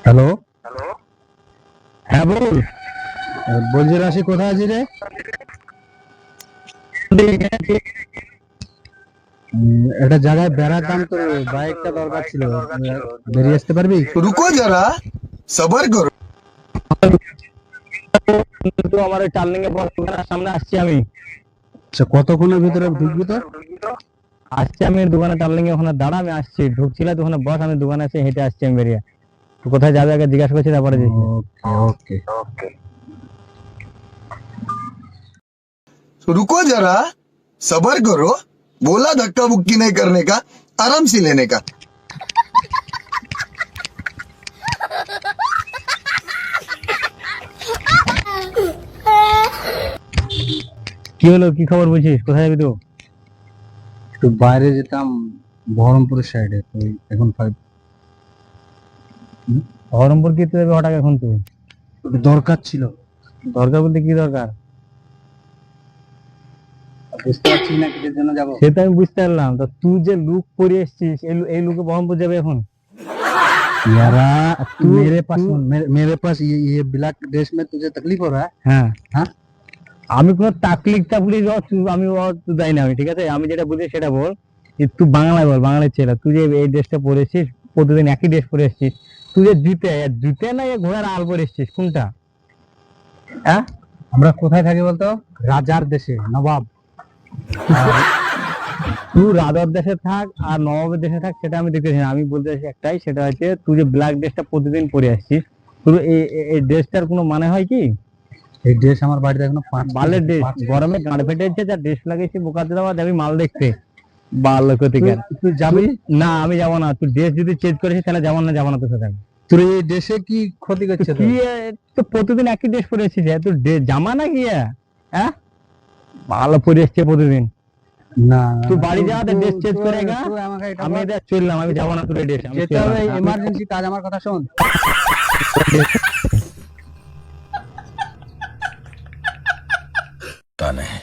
Hello. হ্যাঁ বল। বলছি রাশি কোথায় আছি রে? একটা জায়গায় বেড়াতাম, তো বাইকটা দরকার ছিল। বেরিয়ে আসতে পারবি? रुको जरा सबर करो। তো আমার ওই টার্নিং এর পর দোকানের সামনে আসছি আমি। আচ্ছা, কতক্ষণের ভিতরে ঢুকবি তো? আসছি আমি দোকানে টার্নিং এ, ওখানে দাঁড়া, আমি আসছি। ঢুকছিলাম তো ওখানে বস, আমি দোকানে এসে হেঁটে আসছি আমি বেরিয়ে। তো কোথায় যাবে আগে জিজ্ঞাসা করছি, তারপরে দেখি। ওকে ওকে। रुको जरा सबर करो। बोला धक्का मुक्की नहीं करने का, आराम से लेने का। কি হলো, কি খবর বলছিস? কোথায় যাবি তো? একটু বাইরে যেতাম, বহরমপুরের সাইডে। তো এখন বহরমপুর কি যাবে হঠাৎ এখন? তুই দরকার ছিল। দরকার বলতে কি দরকার? বুঝতে পারছিস না কিসের জন্য যাবো। সেটা আমি বুঝতে পারলাম। তো তুই যে লুক পরে এসছিস, এই লুকে বহরমপুর যাবে এখন? यारा तू- मेरे पास तू- मेरे पास ये ब्लैक ड्रेस में तुझे तकलीफ हो रहा है? হ্যাঁ হ্যাঁ, আমি কোনো তাকলিফটা বলি আমি দেয় না আমি, ঠিক আছে? আমি যেটা বুঝি সেটা বল। তুই বাংলায় বল, বাংলায় ছেলে। তুই যে এই ড্রেসটা পরে এসছিস, প্রতিদিন একই ড্রেস পরে এসছিস। তুই যে জুতে না ঘোড়ার আল পরে এসছিস, কোনটা? হ্যাঁ, আমরা কোথায় থাকি বলতো? রাজার দেশে, নবাব। তুই রাজার দেশে থাক আর নবাবের দেশে থাক, সেটা আমি দেখতেছি না। আমি বলতে চাইছি একটাই, সেটা হচ্ছে তুই যে ব্ল্যাক ড্রেসটা প্রতিদিন পরে আসছিস, তুই এই ড্রেসটার কোনো মানে হয় কি? এই ড্রেস আমার বাড়িতে এখনো বালের ড্রেস, গরমে গাঁড় ফেটে যাচ্ছে, যা ড্রেস লাগিয়েছি বোকা দেওয়া যাবি মাল দেখতে। বাল ক্ষতিকার। তুই যাবি না আমি যাবো না। তুই ড্রেস যদি চেঞ্জ করেছিস তাহলে যাবো না, যাবো না তোর সাথে আমি। তোর এই দেশে কি ক্ষতি করছে কি তো? তো প্রতিদিন একই ড্রেস পরে এসেছিস, তুই জামা না কি? হ্যাঁ, ভালো পরে এসছে প্রতিদিন। না, তুই বাড়ি যা, ড্রেস চেঞ্জ করে গা। তুই আমাকে এটা আমি বল। এটা চললাম, আমি যাবো না তোর ড্রেস। যেতে হবে, এমার্জেন্সি কাজ, আমার কথা শোন। पता नहीं